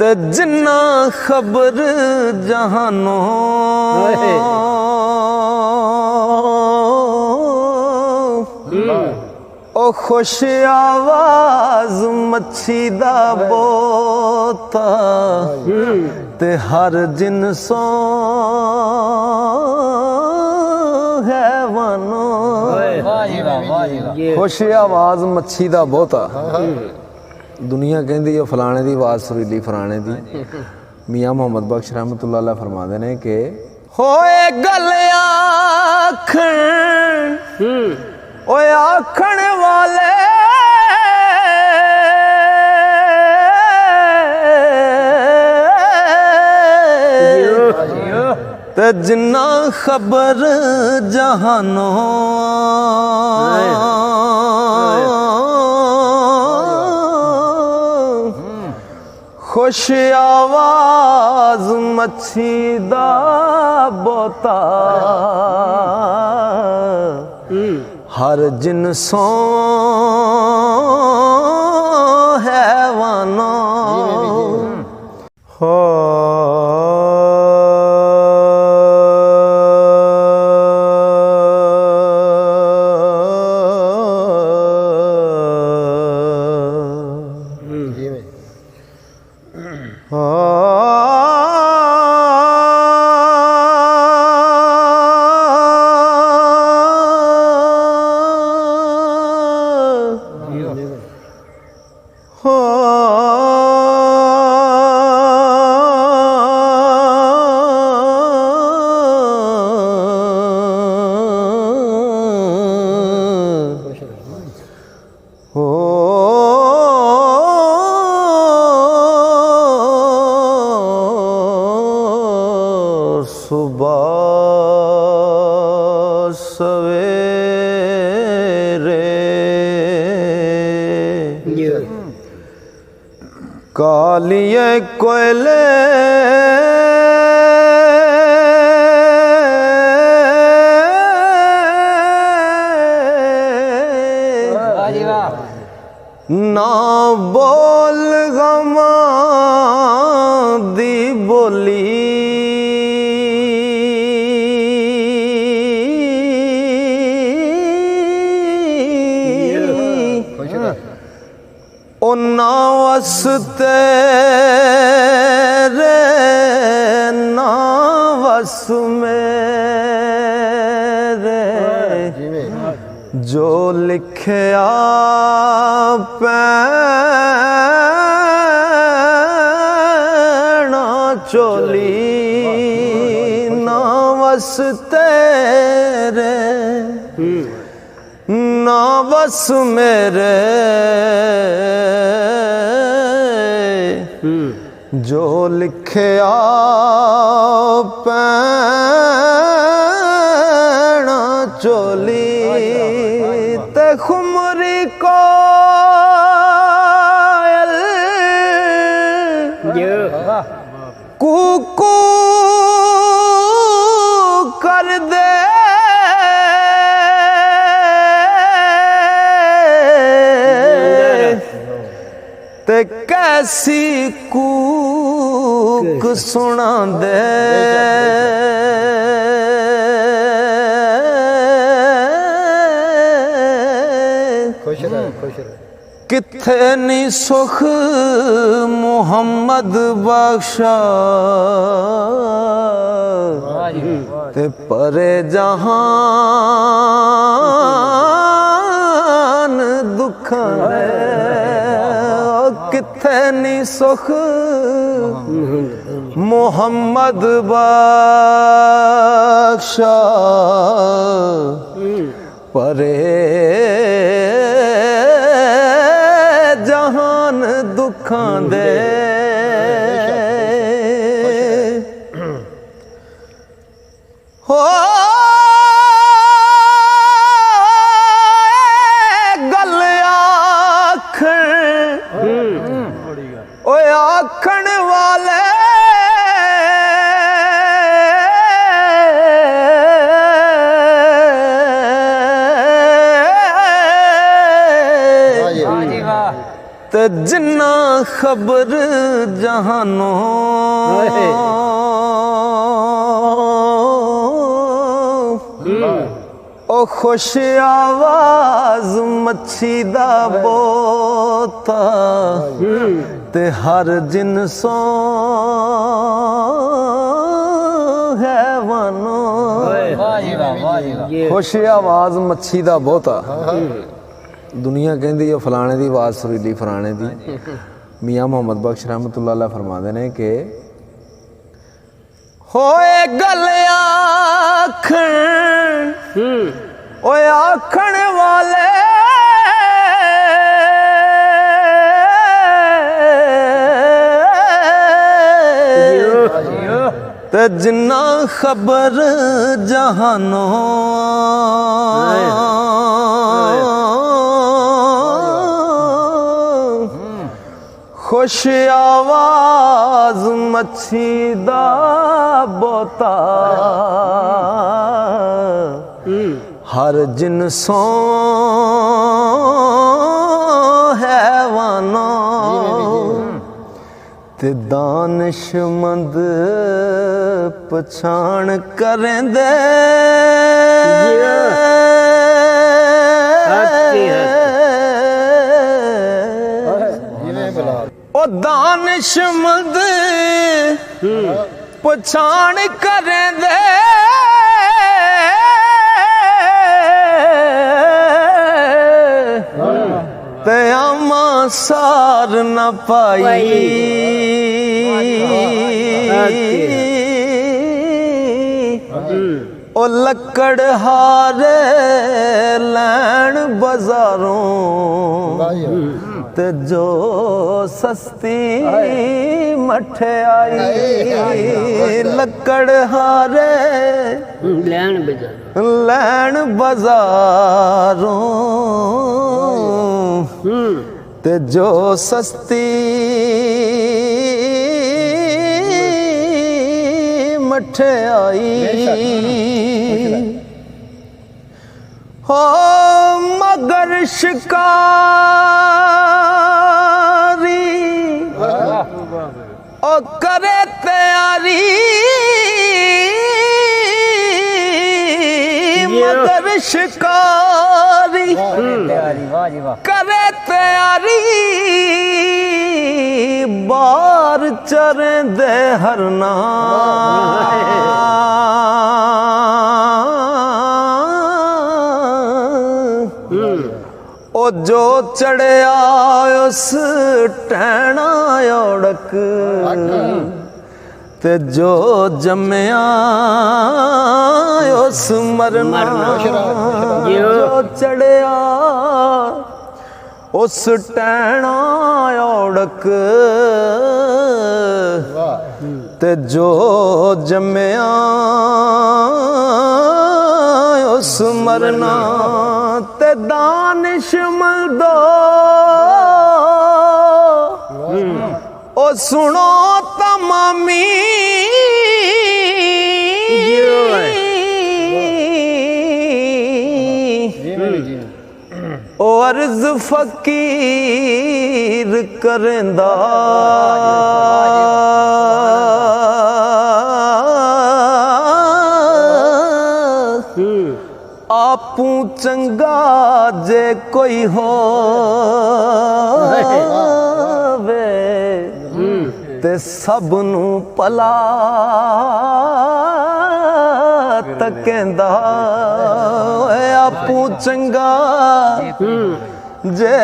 ते जिन्ना खबर जहानो ओ खुश आवाज मच्छी दा बोता ते हर जिनसों हैवानो खुश आवाज मच्छी दा बोता। दुनिया कहती है फलाने की आवाज़ सुरीली फलाने की। मियाँ मोहम्मद बख्श रहमतुल्लाह अलैह फरमाते हैं कि होए गल आखण ओए आखण वाले ते जिन्ना खबर जहानो खुश आवाज मच्छी दा बोता हर जिनसों हैवानो हो। सुबह सवेरे कालिए कोयले ना बोल गमा दी बोली ओ ना वसते रे ना वस मेरे जो लिखया पैना चोली ना वस तेरे ना बस मेरे जो लिखया पैना चोली ते खुमरी कोयल कूकू कर दे ते कैसी कूक सुना दे किथे नी सुख मुहम्मद बख्शा ते परे जहान दुखा किथे नी सुख मुहम्मद बख्शा परे जहान दुखां दे हो गल आखण ओए आखण वाले ते जिन्ना खबर जहानों ओ खुश आवाज मच्छी दा बोता ते हर जिनसों हैवानों खुश आवाज मच्छी दा बोता दुनिया कहती है फलाने की आवाज़ सुरीली फलाने की मियाँ मोहम्मद बख्श रहमतुल्लाह अलैह फरमाते हैं कि होए गल आखण वाले ते जिन्ना खबर जहानों खुश आवाज मच्छी दा बोता हर जिनसों हैवानों ते दानिशमंद पछाण करेंदे ओ दानिशमंद पछाण करेंदे ते आमा सार न पाई ओ लकड़ हारे लैन बाजारों ते जो सस्ती मठियाई लकड़ हारे लैन बाजारों ते जो सस्ती मठियाई हो मगर शिकारी ओ करे तैयारी मगर शिकारी करे तैयारी बार चरें दे हरना ओ जो चढ़िया उस टहना ओढ़क ते जो जम्मिया उस मरना जो चढ़िया उस टहना ओढ़क ते जो जम्मिया उस मरना ते दानिशमंदो ओ सुनो तमामी ओ अर्ज फकीर करेंदा आपू चंगा जे कोई होवे ते सब नू भला तकेंदा आपू चंगा जे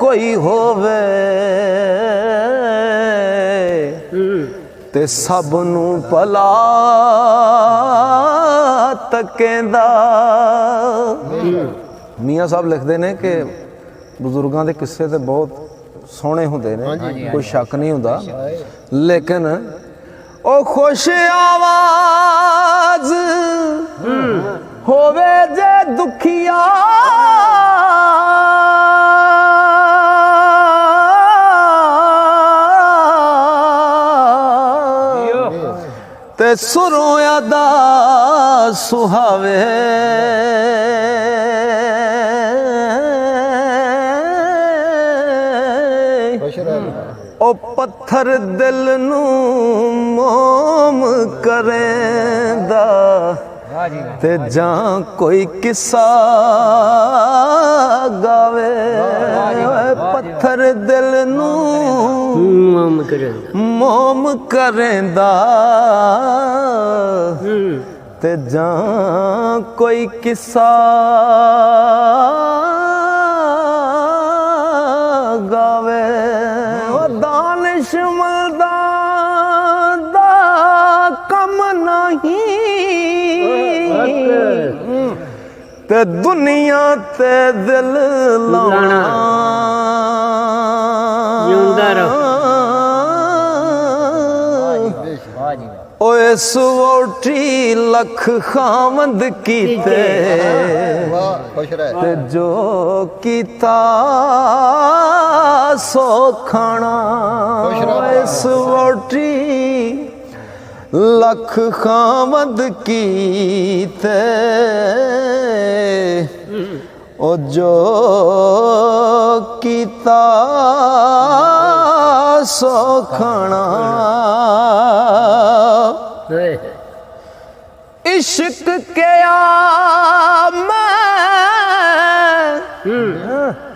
कोई होवे ते सब नू भला तकेंदा। मियाँ साहब लिखते ने कि बजुर्गों के किस्से तो बहुत सोहने होंदे ने, कोई शक नहीं होंदा, लेकिन ओ खुश आवाज होवे जे दुखिया ते सुरों अदा सुहावे ओ पत्थर दिल नू मोम करेंदा ते जां कोई किस्सा गावे। पत्थर दिल नू मोम करेंदा ते जां कोई किस्सा गावे। दानिशमंदा दा कम नहीं ते दुनिया ते दिल लाना। ओ इस वोटी लख खामद कीते ते जो कीता सो खाना। इस वोटी लख खामद कीते ओ जो कीता सो खाना। इश्क के मैं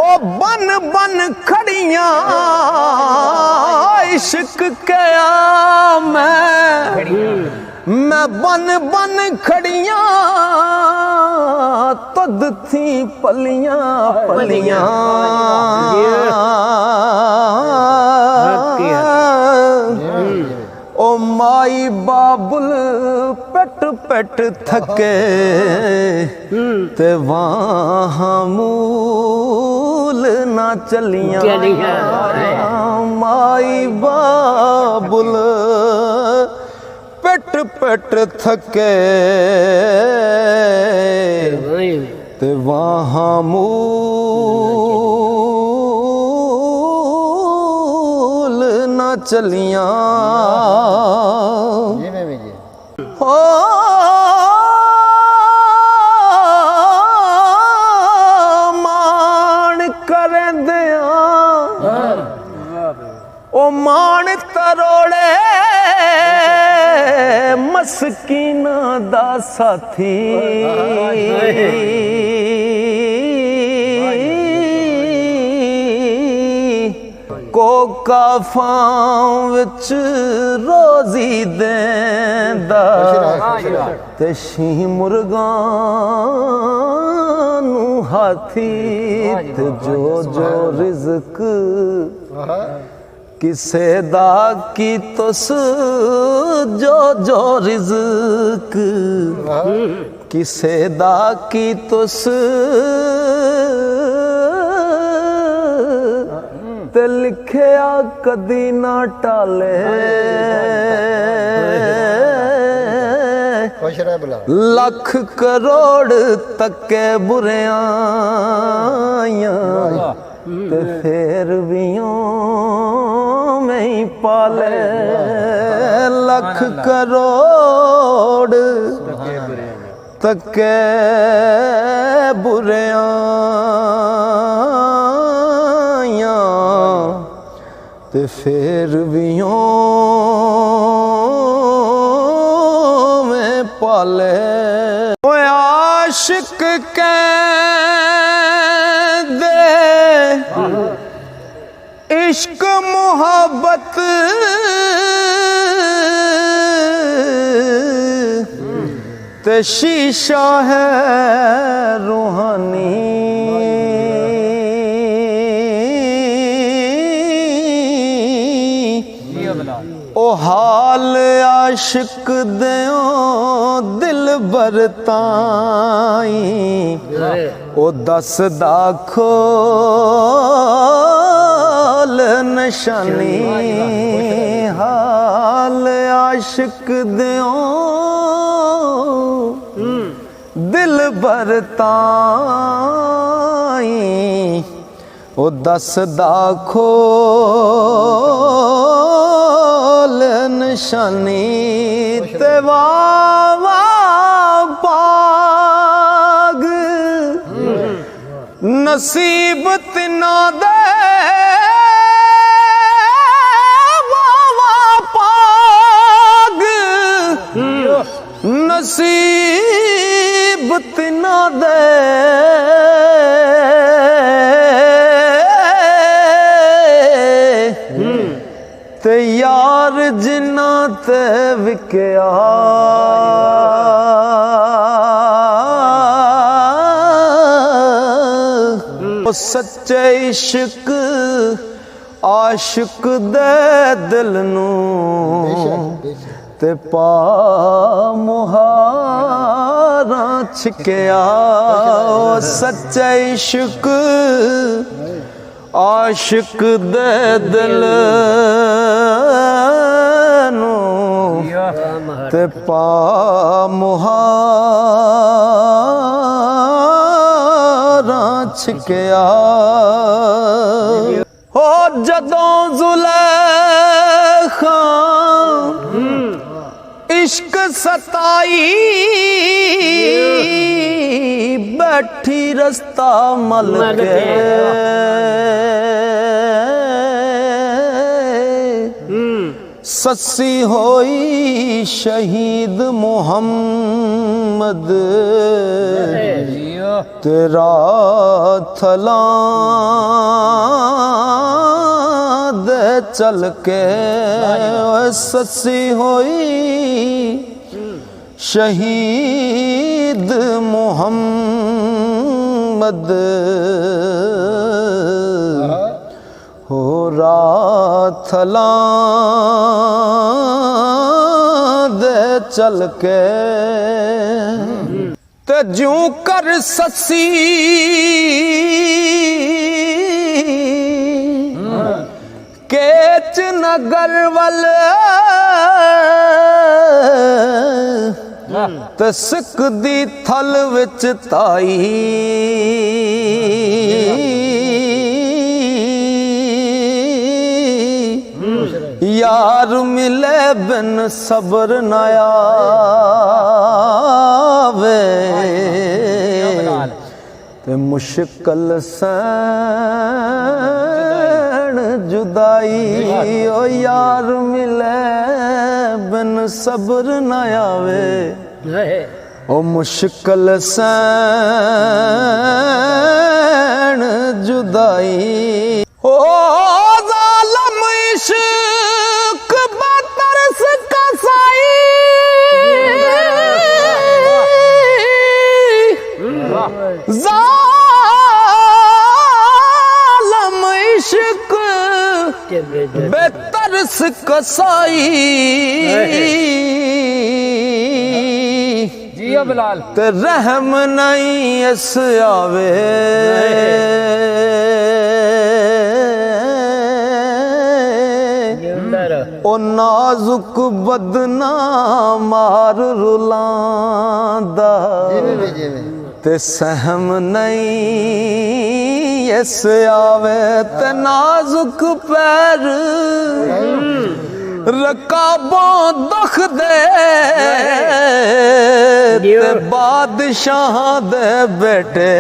ओ बन बन खड़ियां। इश्क के मैं बन बन खड़ियां तद थी पलियां पलियां। ओ माई बाबुल पट पट थके ते वहाँ मूल ना चलियां। माई बाबुल पट पट थके ते वहाँ मूल ना चलियां। ओ मान करेंदिया ओ मान तरोड़े मस्कीना दा साथी। कोका फां विच रोजी देंदा ते शी मुर्गां नू हाथी। ते जो जो रिज़्क किसे दा की तुस जो जो रिज़्क किसे दा की तुस ते लिखिया कदी ना टाले। लख करोड़ तके बुरियां ते फिर भी में ही पाले। लख करोड़ तके बुरियां ते फिर भी में पाले। ओ आशिक कहंदे इश्क मोहब्बत ते शीशा है रूहानी। ओ हाल आशिक देओ दिल बरताई। ओ दसदा खोल निशानी। हाल आशिक देओ दिल बरताई। ओ दसदा खोल निशानी। ते वावा पाग नसीब तिना दे जिन्ना ते विकया सच्चे इश्क आशिक दे दिल नू ते पा मुहारा छिकया सच्चे इश्क आशिक दे दिल नू ते पा मुहारा छिकया हो जदों जुलेखा इश्क सताई बैठी रस्ता मल के सस्सी होई शहीद मोहम्मद तेरा थला दे चल के सस्सी होई शहीद मोहम्मद हो राथला दे चल के ते ज्यों कर ससी केच नगर वल ते सिक दी थल विच ताई यार मिले बिन सब्र न आवे ते मुश्किल सैन जुदाई ओ यार मिले बिन सब्र न आवे ओ मुश्किल सैन जुदाई ओ जालिम इश्क बतरस कसाई जालिम इश्क बेतरस कसाई जिया बिलाल ते रहम नहीं इस आवे ओ नाजुक बदना मार रुलांदा ते सहम नहीं इस आवे ते नाजुक पैर रकाबों दुख दे ते बादशाह दे बेटे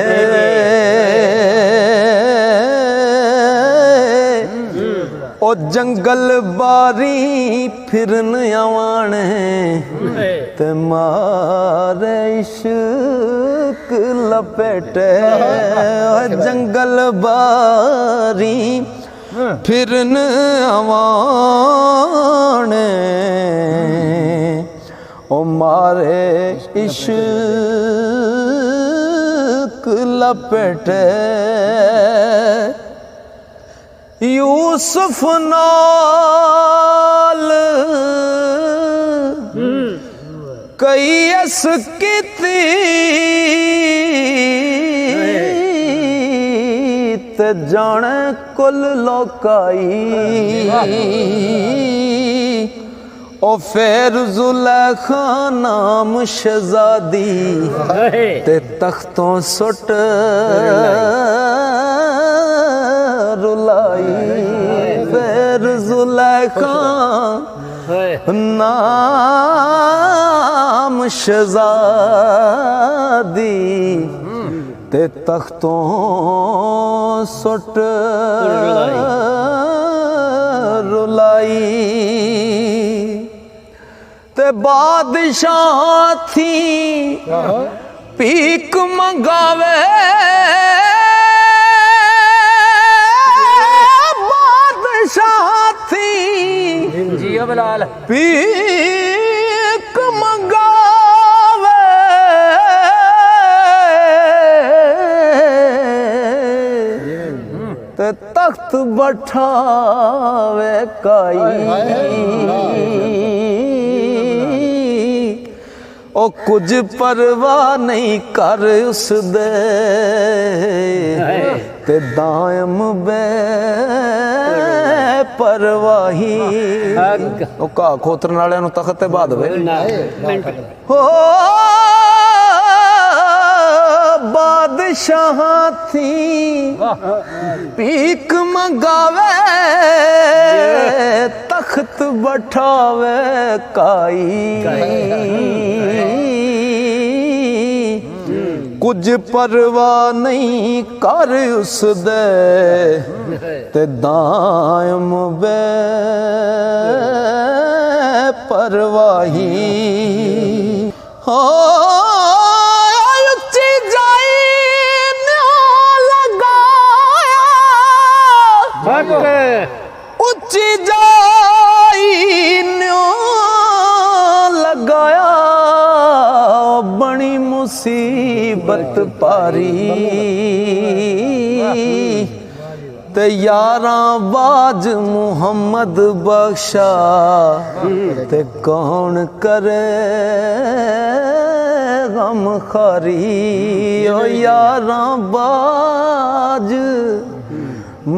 ओ जंगल बारी फिरन आवाने ते मारे इश्क लपेटे जंगल बारी फिरन आवाने ओ मारे इश्क लपेटे यूसुफ नाल कई अस कीती ते जाने कुल लोकाई ओ फिर जुलेखा नाम शहजादी ते तख्तों सुट रुलाई फिर जुलेखा नाम शहजादी ते तख्तों सुट रुलाई ते बादशाह थी भीख मंगावे जियो बिलाल भीख मंगावे ते तख्त बैठावे काई ओ कुछ परवाह नहीं कर उस दे ते दायम बे परवाही ओ का खोतरन वालियां नूं तख्त ते बाह देवे हो बादशाह थी भीख मंगावे तख्त बैठावे काई कुछ परवाह नहीं कर उस दे ते दायम बे परवाही हो उच्ची जाई न्यों लगाया उच्ची जाई न्यों लगाया बड़ी मुसीबत पारी ते यारां बाज मुहम्मद बख्शा ते कौन करे गम खारी ओ यारां बाज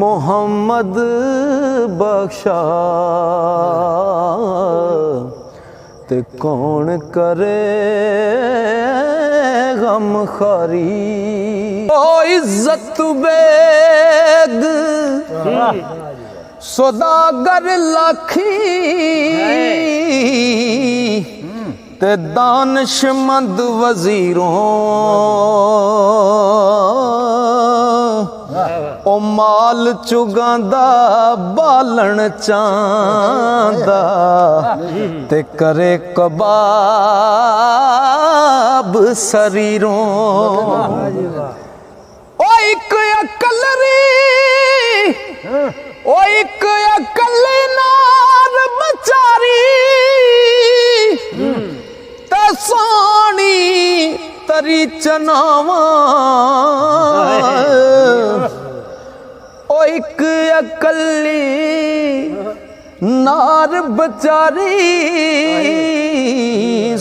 मुहम्मद बख्शा ते कौन करे गम खारी ओ इज्जत बेग सौदागर लाखी ते दानिशमंद वजीरों ओ माल चुगांदा बालन चांदा ते करे कबाब शरीरों ओ एक अकलरी ओ एक अकल नार बचारी ते सोनी तरी चनावा ओ एक अकली नार बचारी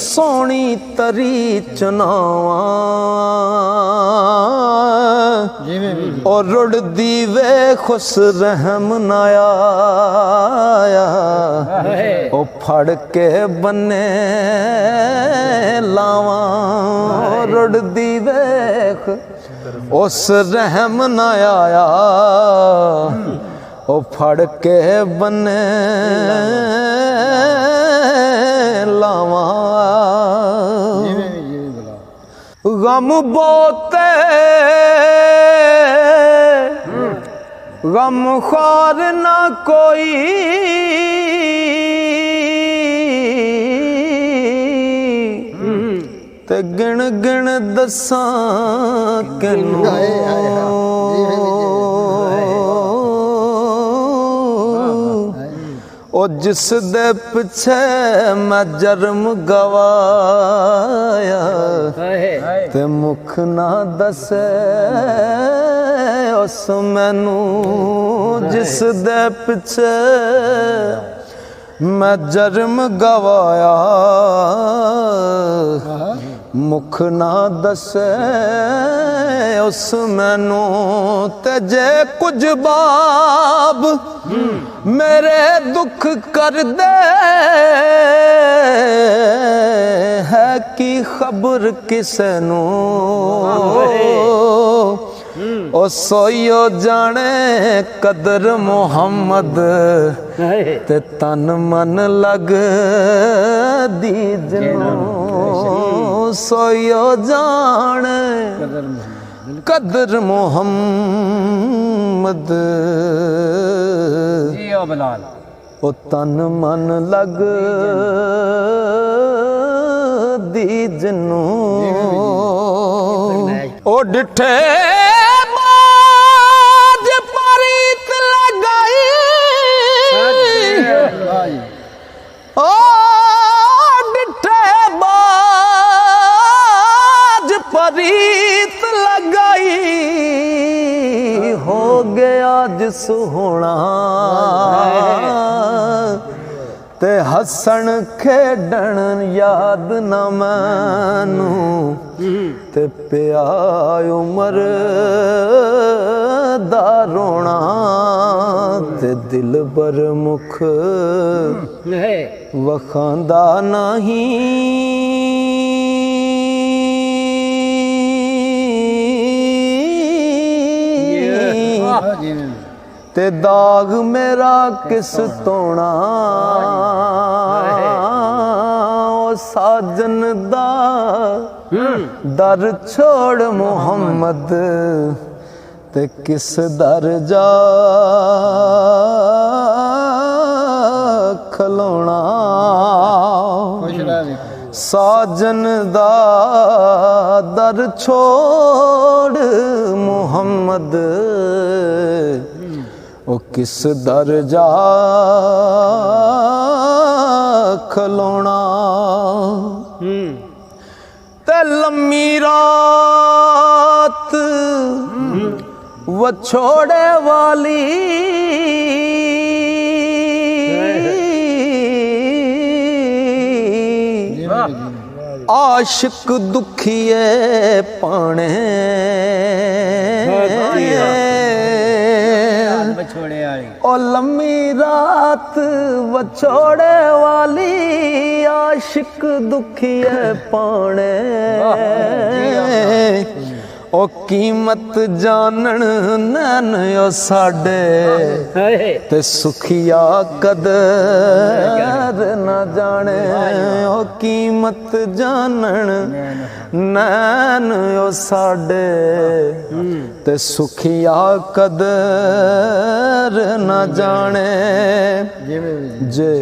सोनी तरी चनावा और रुड़ दीवे खुश रहम नाया ओ फड़ के बने लावा रुड़ दीवे उस रहम न आया ओ फड़ के बने लावा गम बोते गम खार ना कोई ते गिण गिण दसां किनू ओ जिस दे पिछे मैं जन्म गवाया ते मुख ना दसे उस मैनू जिस दे पिछे मैं जन्म गवाया मुख ना दसे उस मैनू ते जे कुछ बाब मेरे दुख कर दे है कि खबर किसनू ओ सोयो जाने कदर मोहम्मद ते तन मन लग दीजनो सोयो जाने कदर मोहम्मद ओ तन मन लग दीजनो ओ डिठे ते हसन खेडन याद न मैनू ते पिया उमर दा रोना ते दिल बर मुख वखांदा नहीं ते दाग मेरा किस तोना ओ साजन दा दर छोड़ मुहम्मद ते किस दर जा खलोना साजन दा दर छोड़ मुहम्मद ओ किस दर जा खलोना ते लम्मी रात वछोड़े वाली आशिक दुखिए पाने ओ लम्मी रात वछोड़े वाली आशिक दुखिए पाने ओ कीमत जानन नैन ओ साडे ते सुखिया कदर न जाने ओ कीमत जानन नैन ओ साडे ते सुखिया कदर न जाने जे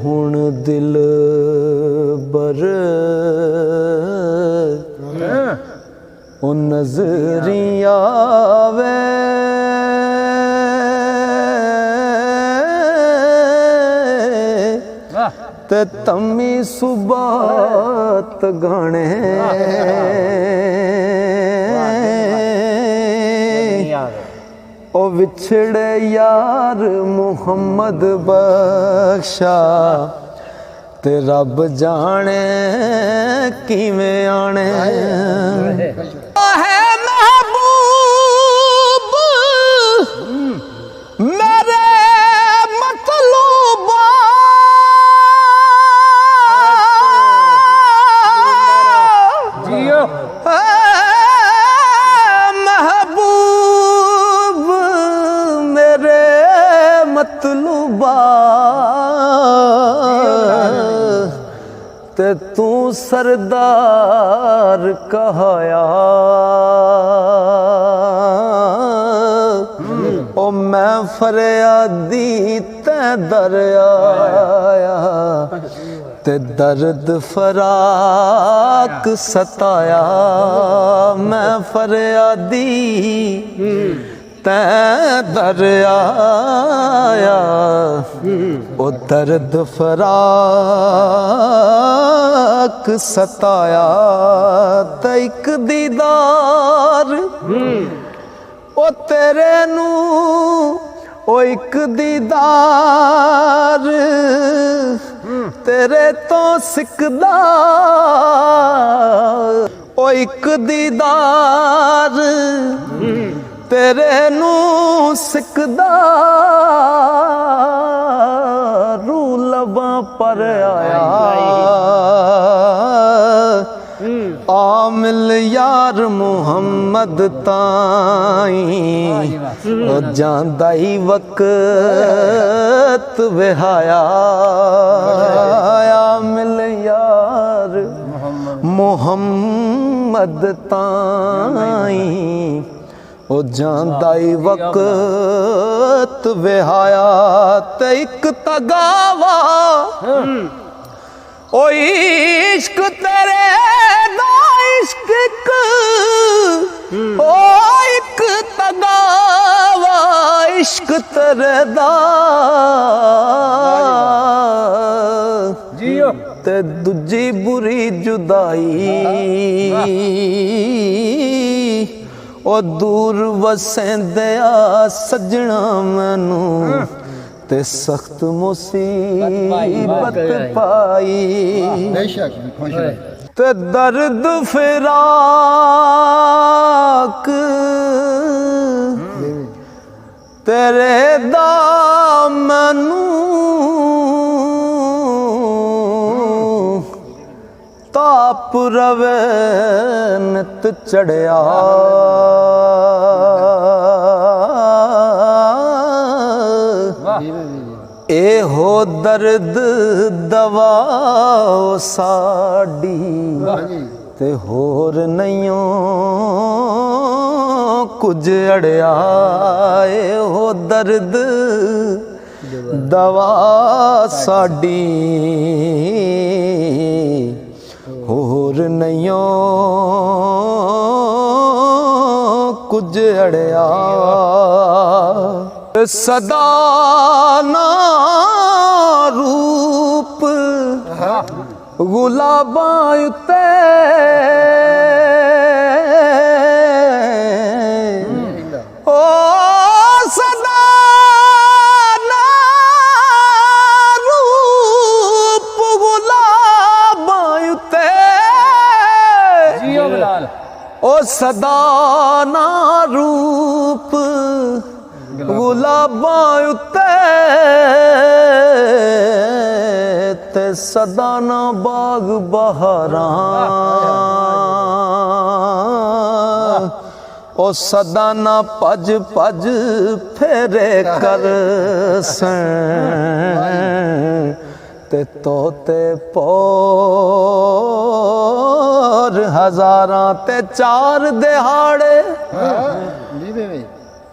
हुण दिल बर ओ नजरिया वे ते तमी सुबात गाने ओ विछड़े यार मुहम्मद बख्शा ते रब जाने किवें आने है महबूब मेरे मतलूबा महबूब मेरे मतलूबा ते तू सरदार कहाया ओ मैं फरियादी ते दर आया ते दर्द फराक सताया मैं फरियादी ते दर आया ओ दर्द फराक सताया ते इक दीदार ओ तेरे नू ओ इक दीदार तेरे तो सिकदा ओ इक दीदार तेरे नू सिकदा रू लबा पर आया आमिल यार मुहम्मद ताई ओ जांदा ही वक्त विहाया आमिल यार मुहम्मद ताई ओ जांदा ही वक्त विहाया ते इक तगावा ओ इश्क तेरे दा इश्क इक ओ इक तगावा इश्क तेरे दा जियो ते दूजी बुरी जुदाई ओ दूर वसेंदया सजना मैनू ते सख्त मुसीबत पाई, बेशक खुश रहे। ते दर्द फिराक तेरे दामनू ताप रवे नित चढ़िया, ए हो दर्द दवा साडी ते होर नहियो कुछ अड़िया, ए हो दर्द दवा साडी होर नहियो कुछ अड़िया, सदा ना रूप गुलाबां उत्ते ओ सदा ना रूप गुलाबां उत्ते ओ सदा ना रूप गुलाबां उत्ते ते सदा ना बाग बहारां, ओ सदा ना भज भज फेरे कर ते तोते पोर हजारां ते चार दिहाड़े,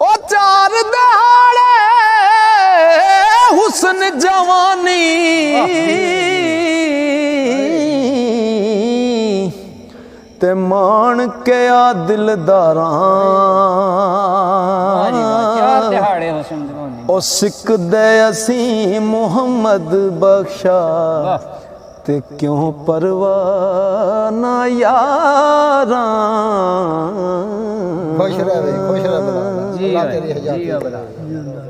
ओ चार दिहाड़े हुस्न जवानी ते मान के आ दिलदारां, ओ सिक दे असी मुहम्मद बख्शा ते क्यों परवाह ना यारां, खुश रहे, खुश रहे।